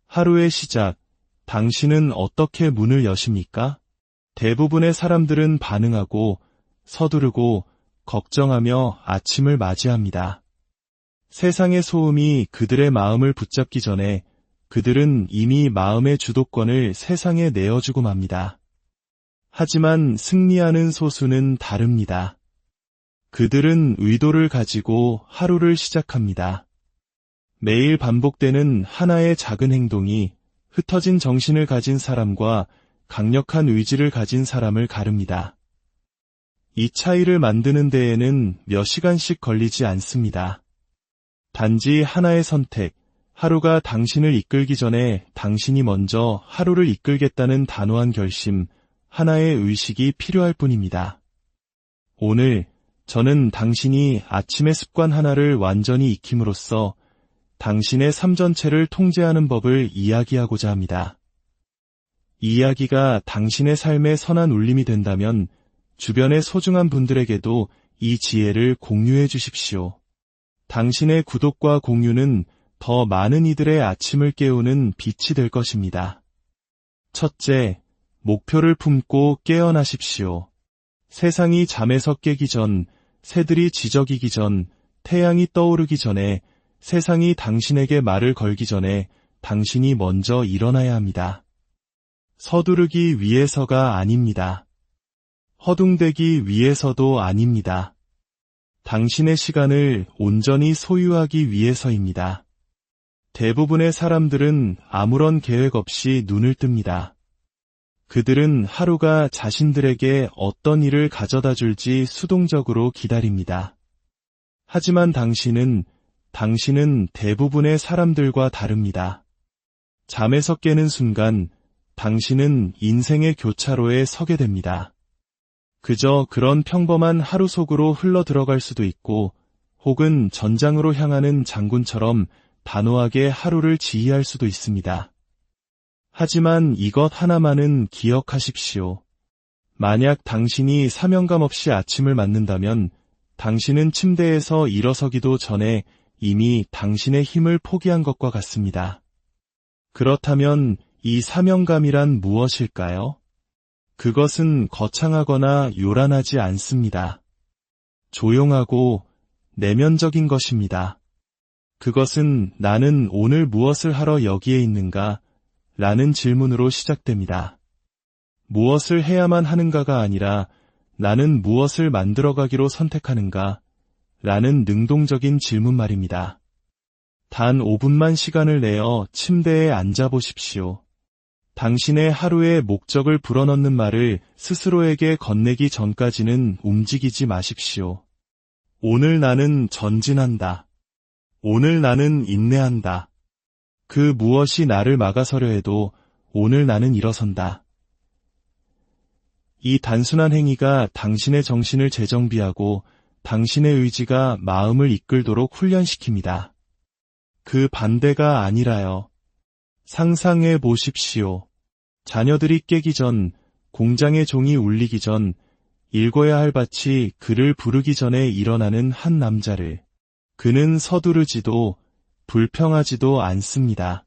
하루의 시작, 당신은 어떻게 문을 여십니까? 대부분의 사람들은 반응하고, 서두르고, 걱정하며 아침을 맞이합니다. 세상의 소음이 그들의 마음을 붙잡기 전에 그들은 이미 마음의 주도권을 세상에 내어주고 맙니다. 하지만 승리하는 소수는 다릅니다. 그들은 의도를 가지고 하루를 시작합니다. 매일 반복되는 하나의 작은 행동이 흩어진 정신을 가진 사람과 강력한 의지를 가진 사람을 가릅니다. 이 차이를 만드는 데에는 몇 시간씩 걸리지 않습니다. 단지 하나의 선택, 하루가 당신을 이끌기 전에 당신이 먼저 하루를 이끌겠다는 단호한 결심, 하나의 의식이 필요할 뿐입니다. 오늘 저는 당신이 아침의 습관 하나를 완전히 익힘으로써 당신의 삶 전체를 통제하는 법을 이야기하고자 합니다. 이 이야기가 당신의 삶에 선한 울림이 된다면 주변의 소중한 분들에게도 이 지혜를 공유해 주십시오. 당신의 구독과 공유는 더 많은 이들의 아침을 깨우는 빛이 될 것입니다. 첫째, 목표를 품고 깨어나십시오. 세상이 잠에서 깨기 전, 새들이 지저귀기 전, 태양이 떠오르기 전에, 세상이 당신에게 말을 걸기 전에 당신이 먼저 일어나야 합니다. 서두르기 위해서가 아닙니다. 허둥대기 위해서도 아닙니다. 당신의 시간을 온전히 소유하기 위해서입니다. 대부분의 사람들은 아무런 계획 없이 눈을 뜹니다. 그들은 하루가 자신들에게 어떤 일을 가져다 줄지 수동적으로 기다립니다. 하지만 당신은 대부분의 사람들과 다릅니다. 잠에서 깨는 순간 당신은 인생의 교차로에 서게 됩니다. 그저 그런 평범한 하루 속으로 흘러 들어갈 수도 있고 혹은 전장으로 향하는 장군처럼 단호하게 하루를 지휘할 수도 있습니다. 하지만 이것 하나만은 기억하십시오. 만약 당신이 사명감 없이 아침을 맞는다면 당신은 침대에서 일어서기도 전에 이미 당신의 힘을 포기한 것과 같습니다. 그렇다면 이 사명감이란 무엇일까요? 그것은 거창하거나 요란하지 않습니다. 조용하고 내면적인 것입니다. 그것은 나는 오늘 무엇을 하러 여기에 있는가? 라는 질문으로 시작됩니다. 무엇을 해야만 하는가가 아니라 나는 무엇을 만들어가기로 선택하는가? 라는 능동적인 질문 말입니다. 단 5분만 시간을 내어 침대에 앉아보십시오. 당신의 하루의 목적을 불어넣는 말을 스스로에게 건네기 전까지는 움직이지 마십시오. 오늘 나는 전진한다. 오늘 나는 인내한다. 그 무엇이 나를 막아서려 해도 오늘 나는 일어선다. 이 단순한 행위가 당신의 정신을 재정비하고 당신의 의지가 마음을 이끌도록 훈련시킵니다. 그 반대가 아니라요. 상상해 보십시오. 자녀들이 깨기 전, 공장의 종이 울리기 전, 읽어야 할 밭이 그를 부르기 전에 일어나는 한 남자를. 그는 서두르지도 불평하지도 않습니다.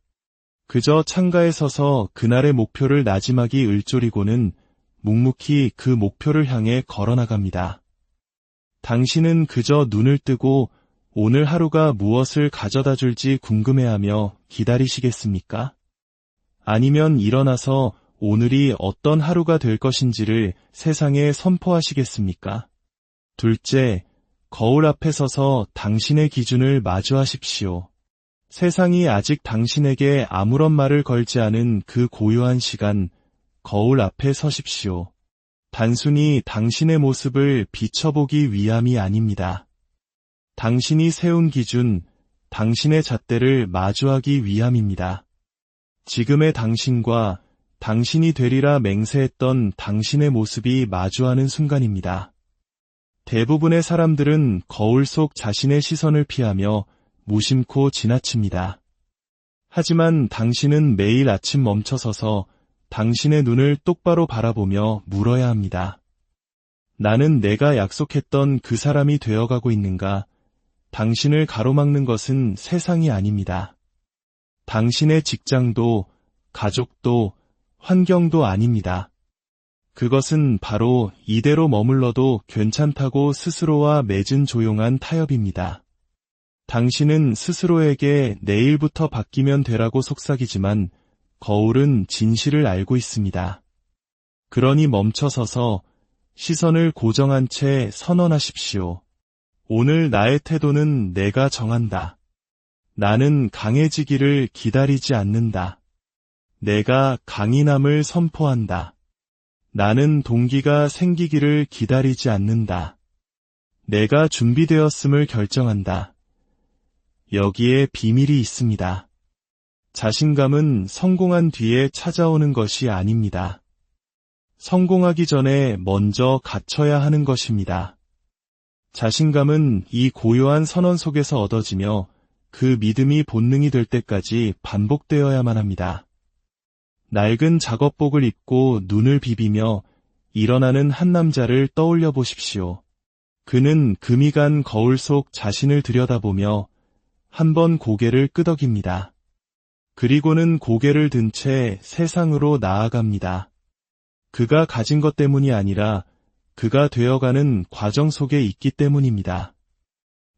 그저 창가에 서서 그날의 목표를 나지막이 을조리고는 묵묵히 그 목표를 향해 걸어나갑니다. 당신은 그저 눈을 뜨고 오늘 하루가 무엇을 가져다 줄지 궁금해하며 기다리시겠습니까? 아니면 일어나서 오늘이 어떤 하루가 될 것인지를 세상에 선포하시겠습니까? 둘째, 거울 앞에 서서 당신의 기준을 마주하십시오. 세상이 아직 당신에게 아무런 말을 걸지 않은 그 고요한 시간, 거울 앞에 서십시오. 단순히 당신의 모습을 비춰보기 위함이 아닙니다. 당신이 세운 기준, 당신의 잣대를 마주하기 위함입니다. 지금의 당신과 당신이 되리라 맹세했던 당신의 모습이 마주하는 순간입니다. 대부분의 사람들은 거울 속 자신의 시선을 피하며 무심코 지나칩니다. 하지만 당신은 매일 아침 멈춰서서 당신의 눈을 똑바로 바라보며 물어야 합니다. 나는 내가 약속했던 그 사람이 되어가고 있는가? 당신을 가로막는 것은 세상이 아닙니다. 당신의 직장도, 가족도, 환경도 아닙니다. 그것은 바로 이대로 머물러도 괜찮다고 스스로와 맺은 조용한 타협입니다. 당신은 스스로에게 내일부터 바뀌면 되라고 속삭이지만 거울은 진실을 알고 있습니다. 그러니 멈춰서서 시선을 고정한 채 선언하십시오. 오늘 나의 태도는 내가 정한다. 나는 강해지기를 기다리지 않는다. 내가 강인함을 선포한다. 나는 동기가 생기기를 기다리지 않는다. 내가 준비되었음을 결정한다. 여기에 비밀이 있습니다. 자신감은 성공한 뒤에 찾아오는 것이 아닙니다. 성공하기 전에 먼저 갖춰야 하는 것입니다. 자신감은 이 고요한 선언 속에서 얻어지며 그 믿음이 본능이 될 때까지 반복되어야만 합니다. 낡은 작업복을 입고 눈을 비비며 일어나는 한 남자를 떠올려 보십시오. 그는 금이 간 거울 속 자신을 들여다보며 한 번 고개를 끄덕입니다. 그리고는 고개를 든 채 세상으로 나아갑니다. 그가 가진 것 때문이 아니라 그가 되어가는 과정 속에 있기 때문입니다.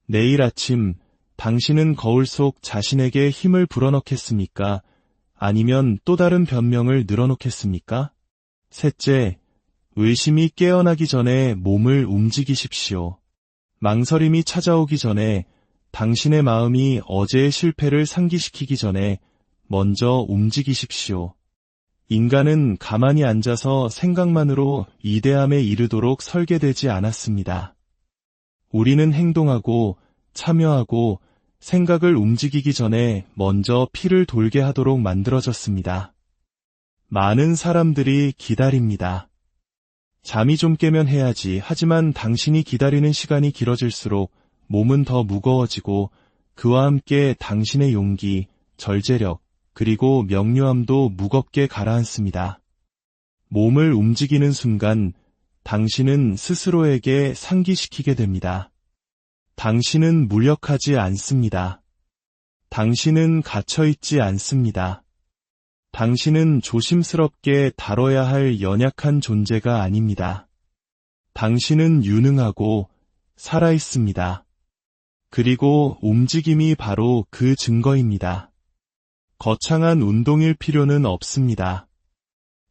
내일 아침 당신은 거울 속 자신에게 힘을 불어넣겠습니까? 아니면 또 다른 변명을 늘어놓겠습니까? 셋째, 의심이 깨어나기 전에 몸을 움직이십시오. 망설임이 찾아오기 전에 당신의 마음이 어제의 실패를 상기시키기 전에 먼저 움직이십시오. 인간은 가만히 앉아서 생각만으로 위대함에 이르도록 설계되지 않았습니다. 우리는 행동하고 참여하고 생각을 움직이기 전에 먼저 피를 돌게 하도록 만들어졌습니다. 많은 사람들이 기다립니다. 잠이 좀 깨면 해야지. 하지만 당신이 기다리는 시간이 길어질수록 몸은 더 무거워지고 그와 함께 당신의 용기, 절제력, 그리고 명료함도 무겁게 가라앉습니다. 몸을 움직이는 순간 당신은 스스로에게 상기시키게 됩니다. 당신은 무력하지 않습니다. 당신은 갇혀있지 않습니다. 당신은 조심스럽게 다뤄야 할 연약한 존재가 아닙니다. 당신은 유능하고 살아있습니다. 그리고 움직임이 바로 그 증거입니다. 거창한 운동일 필요는 없습니다.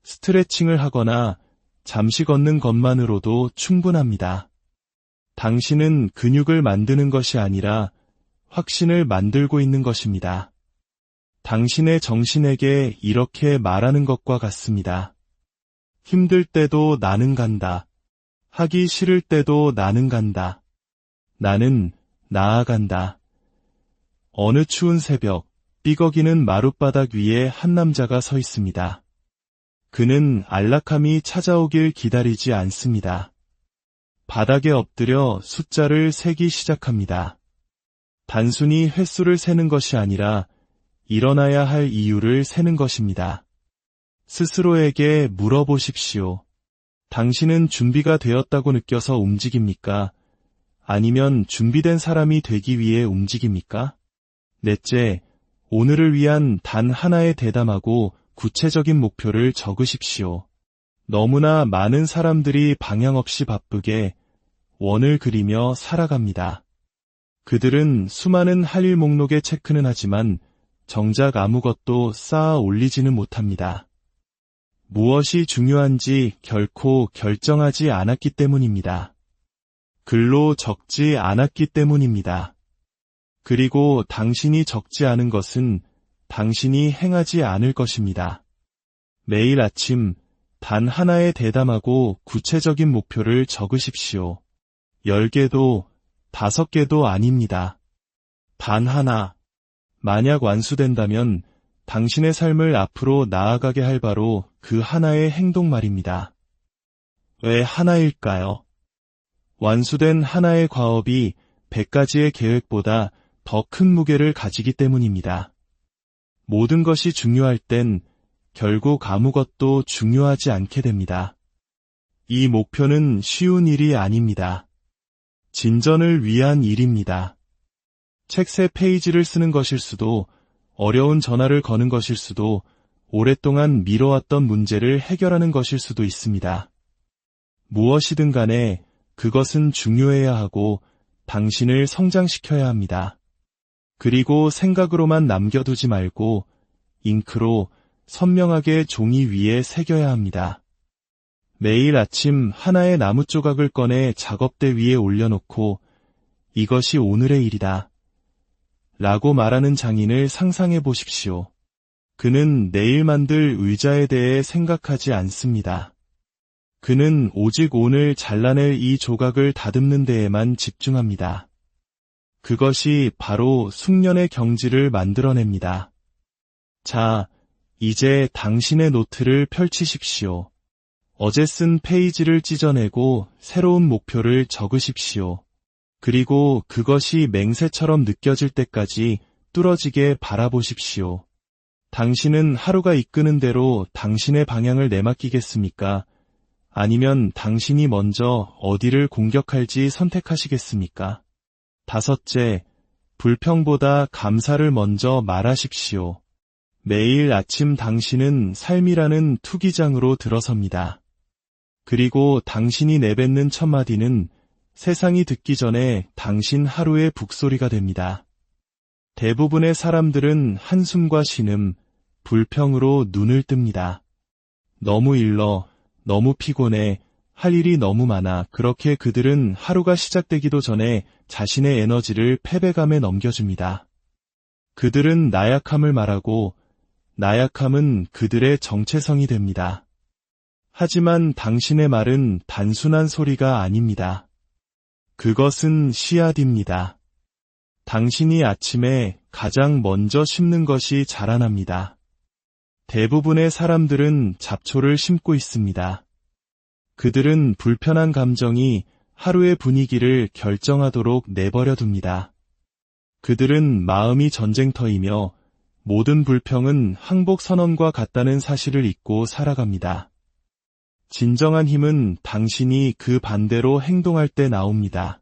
스트레칭을 하거나 잠시 걷는 것만으로도 충분합니다. 당신은 근육을 만드는 것이 아니라 확신을 만들고 있는 것입니다. 당신의 정신에게 이렇게 말하는 것과 같습니다. 힘들 때도 나는 간다. 하기 싫을 때도 나는 간다. 나는 나아간다. 어느 추운 새벽, 삐걱이는 마룻바닥 위에 한 남자가 서 있습니다. 그는 안락함이 찾아오길 기다리지 않습니다. 바닥에 엎드려 숫자를 세기 시작합니다. 단순히 횟수를 세는 것이 아니라 일어나야 할 이유를 세는 것입니다. 스스로에게 물어보십시오. 당신은 준비가 되었다고 느껴서 움직입니까? 아니면 준비된 사람이 되기 위해 움직입니까? 넷째, 오늘을 위한 단 하나의 대담하고 구체적인 목표를 적으십시오. 너무나 많은 사람들이 방향 없이 바쁘게 원을 그리며 살아갑니다. 그들은 수많은 할 일 목록에 체크는 하지만 정작 아무것도 쌓아 올리지는 못합니다. 무엇이 중요한지 결코 결정하지 않았기 때문입니다. 글로 적지 않았기 때문입니다. 그리고 당신이 적지 않은 것은 당신이 행하지 않을 것입니다. 매일 아침 단 하나의 대담하고 구체적인 목표를 적으십시오. 10개도 5개도 아닙니다. 단 하나. 만약 완수된다면 당신의 삶을 앞으로 나아가게 할 바로 그 하나의 행동 말입니다. 왜 하나일까요? 완수된 하나의 과업이 100가지의 계획보다 더 큰 무게를 가지기 때문입니다. 모든 것이 중요할 땐 결국 아무것도 중요하지 않게 됩니다. 이 목표는 쉬운 일이 아닙니다. 진전을 위한 일입니다. 책 3페이지를 쓰는 것일 수도, 어려운 전화를 거는 것일 수도, 오랫동안 미뤄왔던 문제를 해결하는 것일 수도 있습니다. 무엇이든 간에 그것은 중요해야 하고 당신을 성장시켜야 합니다. 그리고 생각으로만 남겨두지 말고 잉크로 선명하게 종이 위에 새겨야 합니다. 매일 아침 하나의 나무 조각을 꺼내 작업대 위에 올려놓고 이것이 오늘의 일이다 라고 말하는 장인을 상상해 보십시오. 그는 내일 만들 의자에 대해 생각하지 않습니다. 그는 오직 오늘 잘라낼 이 조각을 다듬는 데에만 집중합니다. 그것이 바로 숙련의 경지를 만들어냅니다. 자, 이제 당신의 노트를 펼치십시오. 어제 쓴 페이지를 찢어내고 새로운 목표를 적으십시오. 그리고 그것이 맹세처럼 느껴질 때까지 뚫어지게 바라보십시오. 당신은 하루가 이끄는 대로 당신의 방향을 내맡기겠습니까? 아니면 당신이 먼저 어디를 공격할지 선택하시겠습니까? 다섯째, 불평보다 감사를 먼저 말하십시오. 매일 아침 당신은 삶이라는 투기장으로 들어섭니다. 그리고 당신이 내뱉는 첫 마디는 세상이 듣기 전에 당신 하루의 북소리가 됩니다. 대부분의 사람들은 한숨과 신음, 불평으로 눈을 뜹니다. 너무 일러, 너무 피곤해, 할 일이 너무 많아. 그렇게 그들은 하루가 시작되기도 전에 자신의 에너지를 패배감에 넘겨줍니다. 그들은 나약함을 말하고 나약함은 그들의 정체성이 됩니다. 하지만 당신의 말은 단순한 소리가 아닙니다. 그것은 씨앗입니다. 당신이 아침에 가장 먼저 심는 것이 자라납니다. 대부분의 사람들은 잡초를 심고 있습니다. 그들은 불편한 감정이 하루의 분위기를 결정하도록 내버려 둡니다. 그들은 마음이 전쟁터이며 모든 불평은 항복 선언과 같다는 사실을 잊고 살아갑니다. 진정한 힘은 당신이 그 반대로 행동할 때 나옵니다.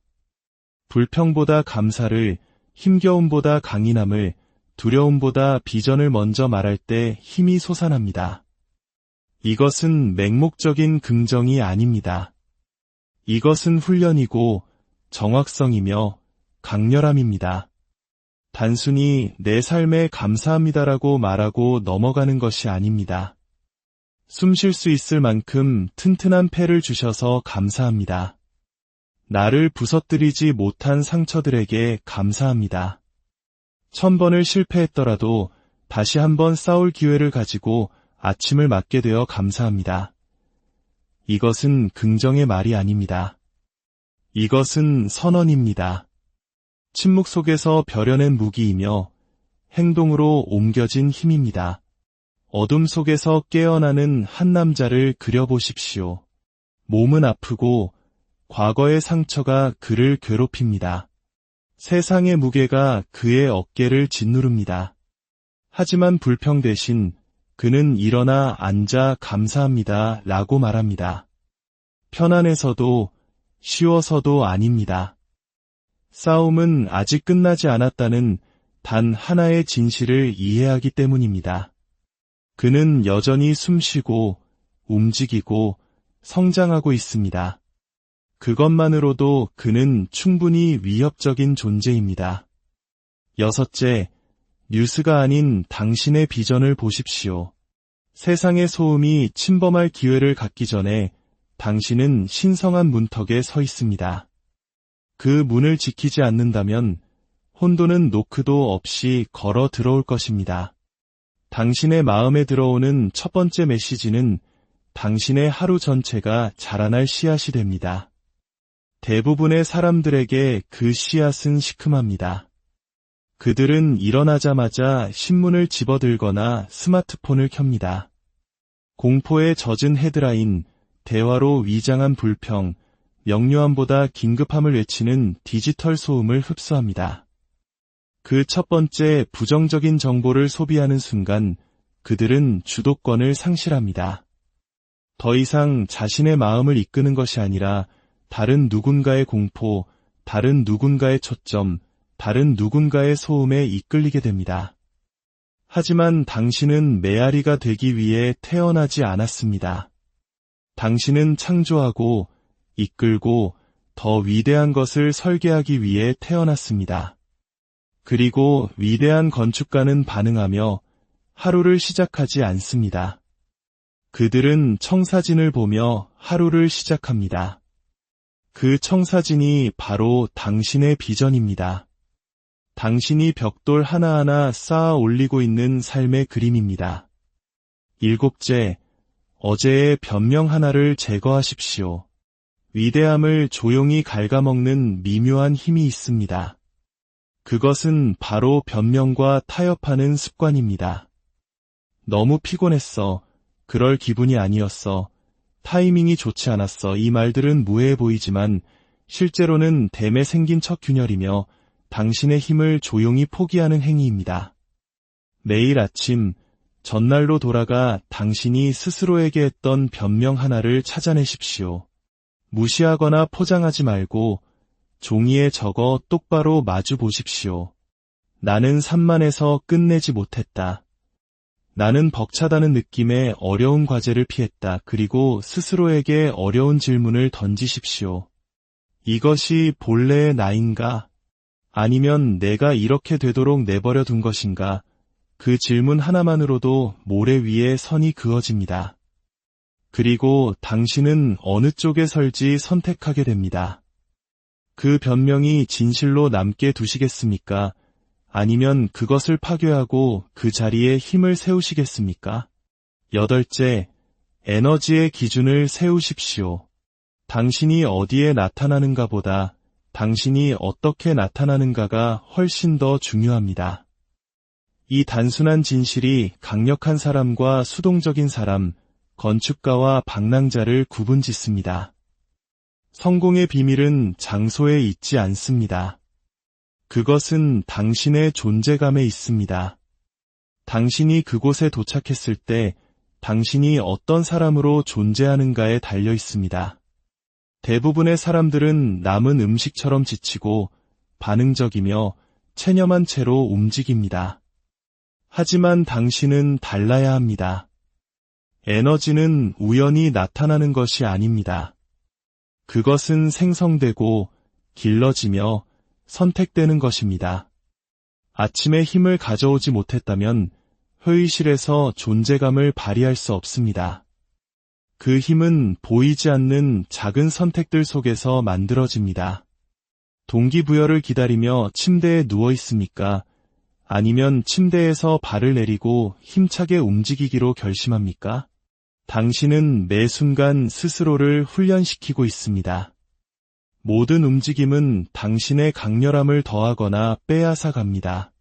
불평보다 감사를, 힘겨움보다 강인함을, 두려움보다 비전을 먼저 말할 때 힘이 솟아납니다. 이것은 맹목적인 긍정이 아닙니다. 이것은 훈련이고 정확성이며 강렬함입니다. 단순히 내 삶에 감사합니다라고 말하고 넘어가는 것이 아닙니다. 숨 쉴 수 있을 만큼 튼튼한 폐를 주셔서 감사합니다. 나를 부서뜨리지 못한 상처들에게 감사합니다. 1000번을 실패했더라도 다시 한번 싸울 기회를 가지고 아침을 맞게 되어 감사합니다. 이것은 긍정의 말이 아닙니다. 이것은 선언입니다. 침묵 속에서 벼려낸 무기이며 행동으로 옮겨진 힘입니다. 어둠 속에서 깨어나는 한 남자를 그려보십시오. 몸은 아프고 과거의 상처가 그를 괴롭힙니다. 세상의 무게가 그의 어깨를 짓누릅니다. 하지만 불평 대신 그는 일어나 앉아 감사합니다 라고 말합니다. 편안해서도 쉬워서도 아닙니다. 싸움은 아직 끝나지 않았다는 단 하나의 진실을 이해하기 때문입니다. 그는 여전히 숨쉬고 움직이고 성장하고 있습니다. 그것만으로도 그는 충분히 위협적인 존재입니다. 여섯째, 뉴스가 아닌 당신의 비전을 보십시오. 세상의 소음이 침범할 기회를 갖기 전에 당신은 신성한 문턱에 서 있습니다. 그 문을 지키지 않는다면 혼돈은 노크도 없이 걸어 들어올 것입니다. 당신의 마음에 들어오는 첫 번째 메시지는 당신의 하루 전체가 자라날 씨앗이 됩니다. 대부분의 사람들에게 그 씨앗은 시큼합니다. 그들은 일어나자마자 신문을 집어들거나 스마트폰을 켭니다. 공포에 젖은 헤드라인, 대화로 위장한 불평, 명료함보다 긴급함을 외치는 디지털 소음을 흡수합니다. 그 첫 번째 부정적인 정보를 소비하는 순간 그들은 주도권을 상실합니다. 더 이상 자신의 마음을 이끄는 것이 아니라 다른 누군가의 공포, 다른 누군가의 초점, 다른 누군가의 소음에 이끌리게 됩니다. 하지만 당신은 메아리가 되기 위해 태어나지 않았습니다. 당신은 창조하고 이끌고 더 위대한 것을 설계하기 위해 태어났습니다. 그리고 위대한 건축가는 반응하며 하루를 시작하지 않습니다. 그들은 청사진을 보며 하루를 시작합니다. 그 청사진이 바로 당신의 비전입니다. 당신이 벽돌 하나하나 쌓아 올리고 있는 삶의 그림입니다. 7째, 어제의 변명 하나를 제거하십시오. 위대함을 조용히 갉아먹는 미묘한 힘이 있습니다. 그것은 바로 변명과 타협하는 습관입니다. 너무 피곤했어. 그럴 기분이 아니었어. 타이밍이 좋지 않았어. 이 말들은 무해해 보이지만 실제로는 댐에 생긴 첫 균열이며 당신의 힘을 조용히 포기하는 행위입니다. 매일 아침 전날로 돌아가 당신이 스스로에게 했던 변명 하나를 찾아내십시오. 무시하거나 포장하지 말고 종이에 적어 똑바로 마주 보십시오. 나는 산만해서 끝내지 못했다. 나는 벅차다는 느낌의 어려운 과제를 피했다. 그리고 스스로에게 어려운 질문을 던지십시오. 이것이 본래의 나인가? 아니면 내가 이렇게 되도록 내버려 둔 것인가? 그 질문 하나만으로도 모래 위에 선이 그어집니다. 그리고 당신은 어느 쪽에 설지 선택하게 됩니다. 그 변명이 진실로 남게 두시겠습니까? 아니면 그것을 파괴하고 그 자리에 힘을 세우시겠습니까? 8째, 에너지의 기준을 세우십시오. 당신이 어디에 나타나는가보다 당신이 어떻게 나타나는가가 훨씬 더 중요합니다. 이 단순한 진실이 강력한 사람과 수동적인 사람, 건축가와 방랑자를 구분짓습니다. 성공의 비밀은 장소에 있지 않습니다. 그것은 당신의 존재감에 있습니다. 당신이 그곳에 도착했을 때 당신이 어떤 사람으로 존재하는가에 달려 있습니다. 대부분의 사람들은 남은 음식처럼 지치고 반응적이며 체념한 채로 움직입니다. 하지만 당신은 달라야 합니다. 에너지는 우연히 나타나는 것이 아닙니다. 그것은 생성되고 길러지며 선택되는 것입니다. 아침에 힘을 가져오지 못했다면 회의실에서 존재감을 발휘할 수 없습니다. 그 힘은 보이지 않는 작은 선택들 속에서 만들어집니다. 동기부여를 기다리며 침대에 누워 있습니까? 아니면 침대에서 발을 내리고 힘차게 움직이기로 결심합니까? 당신은 매 순간 스스로를 훈련시키고 있습니다. 모든 움직임은 당신의 강렬함을 더하거나 빼앗아 갑니다.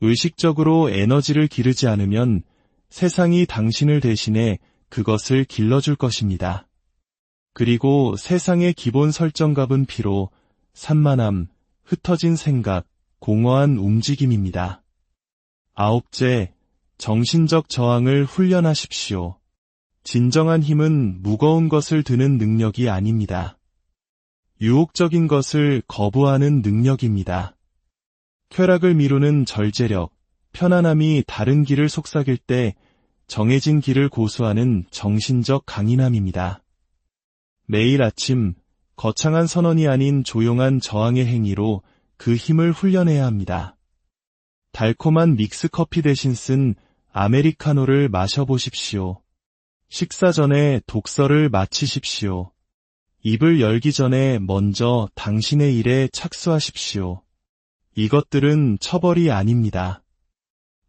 의식적으로 에너지를 기르지 않으면 세상이 당신을 대신해 그것을 길러줄 것입니다. 그리고 세상의 기본 설정값은 피로, 산만함, 흩어진 생각, 공허한 움직임입니다. 9째, 정신적 저항을 훈련하십시오. 진정한 힘은 무거운 것을 드는 능력이 아닙니다. 유혹적인 것을 거부하는 능력입니다. 쾌락을 미루는 절제력, 편안함이 다른 길을 속삭일 때 정해진 길을 고수하는 정신적 강인함입니다. 매일 아침 거창한 선언이 아닌 조용한 저항의 행위로 그 힘을 훈련해야 합니다. 달콤한 믹스커피 대신 쓴 아메리카노를 마셔보십시오. 식사 전에 독서를 마치십시오. 입을 열기 전에 먼저 당신의 일에 착수하십시오. 이것들은 처벌이 아닙니다.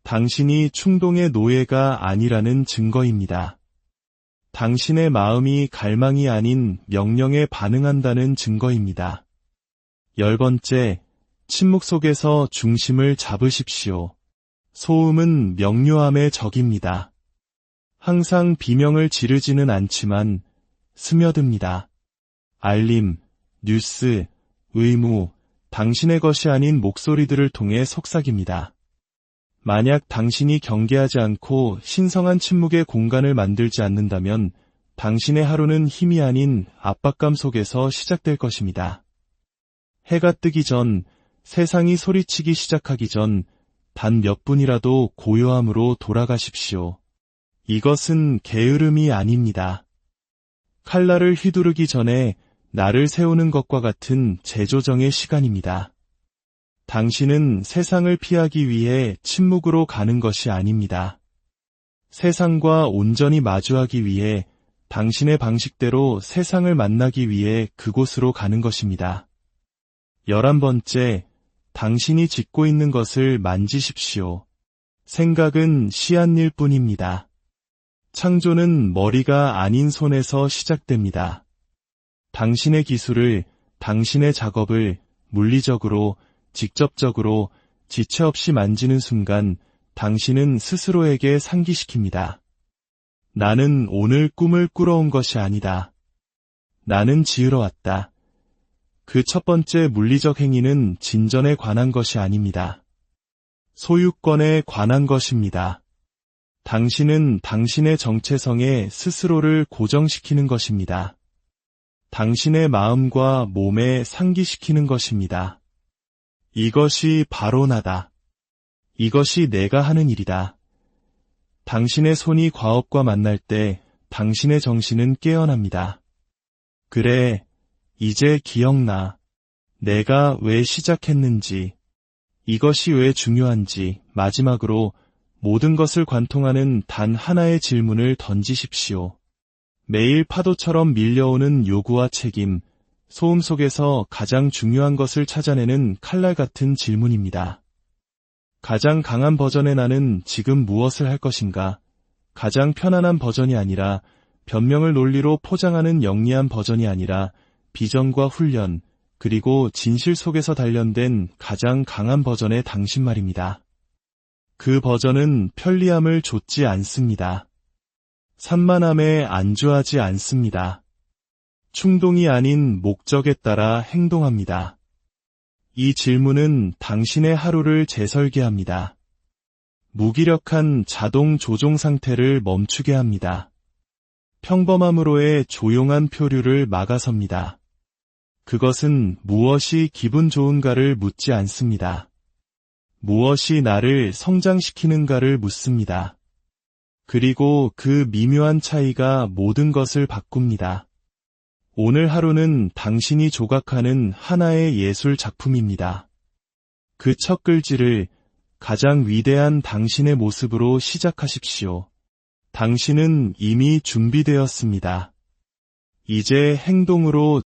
당신이 충동의 노예가 아니라는 증거입니다. 당신의 마음이 갈망이 아닌 명령에 반응한다는 증거입니다. 10번째, 침묵 속에서 중심을 잡으십시오. 소음은 명료함의 적입니다. 항상 비명을 지르지는 않지만 스며듭니다. 알림, 뉴스, 의무, 당신의 것이 아닌 목소리들을 통해 속삭입니다. 만약 당신이 경계하지 않고 신성한 침묵의 공간을 만들지 않는다면 당신의 하루는 힘이 아닌 압박감 속에서 시작될 것입니다. 해가 뜨기 전, 세상이 소리치기 시작하기 전 단 몇 분이라도 고요함으로 돌아가십시오. 이것은 게으름이 아닙니다. 칼날을 휘두르기 전에 나를 세우는 것과 같은 재조정의 시간입니다. 당신은 세상을 피하기 위해 침묵으로 가는 것이 아닙니다. 세상과 온전히 마주하기 위해 당신의 방식대로 세상을 만나기 위해 그곳으로 가는 것입니다. 11번째, 당신이 짓고 있는 것을 만지십시오. 생각은 씨앗일 뿐입니다. 창조는 머리가 아닌 손에서 시작됩니다. 당신의 기술을, 당신의 작업을 물리적으로, 직접적으로, 지체 없이 만지는 순간 당신은 스스로에게 상기시킵니다. 나는 오늘 꿈을 꾸러온 것이 아니다. 나는 지으러 왔다. 그 첫 번째 물리적 행위는 진전에 관한 것이 아닙니다. 소유권에 관한 것입니다. 당신은 당신의 정체성에 스스로를 고정시키는 것입니다. 당신의 마음과 몸에 상기시키는 것입니다. 이것이 바로 나다. 이것이 내가 하는 일이다. 당신의 손이 과업과 만날 때 당신의 정신은 깨어납니다. 그래, 이제 기억나. 내가 왜 시작했는지, 이것이 왜 중요한지. 마지막으로 모든 것을 관통하는 단 하나의 질문을 던지십시오. 매일 파도처럼 밀려오는 요구와 책임, 소음 속에서 가장 중요한 것을 찾아내는 칼날 같은 질문입니다. 가장 강한 버전의 나는 지금 무엇을 할 것인가? 가장 편안한 버전이 아니라, 변명을 논리로 포장하는 영리한 버전이 아니라, 비전과 훈련, 그리고 진실 속에서 단련된 가장 강한 버전의 당신 말입니다. 그 버전은 편리함을 좇지 않습니다. 산만함에 안주하지 않습니다. 충동이 아닌 목적에 따라 행동합니다. 이 질문은 당신의 하루를 재설계합니다. 무기력한 자동 조종 상태를 멈추게 합니다. 평범함으로의 조용한 표류를 막아섭니다. 그것은 무엇이 기분 좋은가를 묻지 않습니다. 무엇이 나를 성장시키는가를 묻습니다. 그리고 그 미묘한 차이가 모든 것을 바꿉니다. 오늘 하루는 당신이 조각하는 하나의 예술 작품입니다. 그 첫 글지를 가장 위대한 당신의 모습으로 시작하십시오. 당신은 이미 준비되었습니다. 이제 행동으로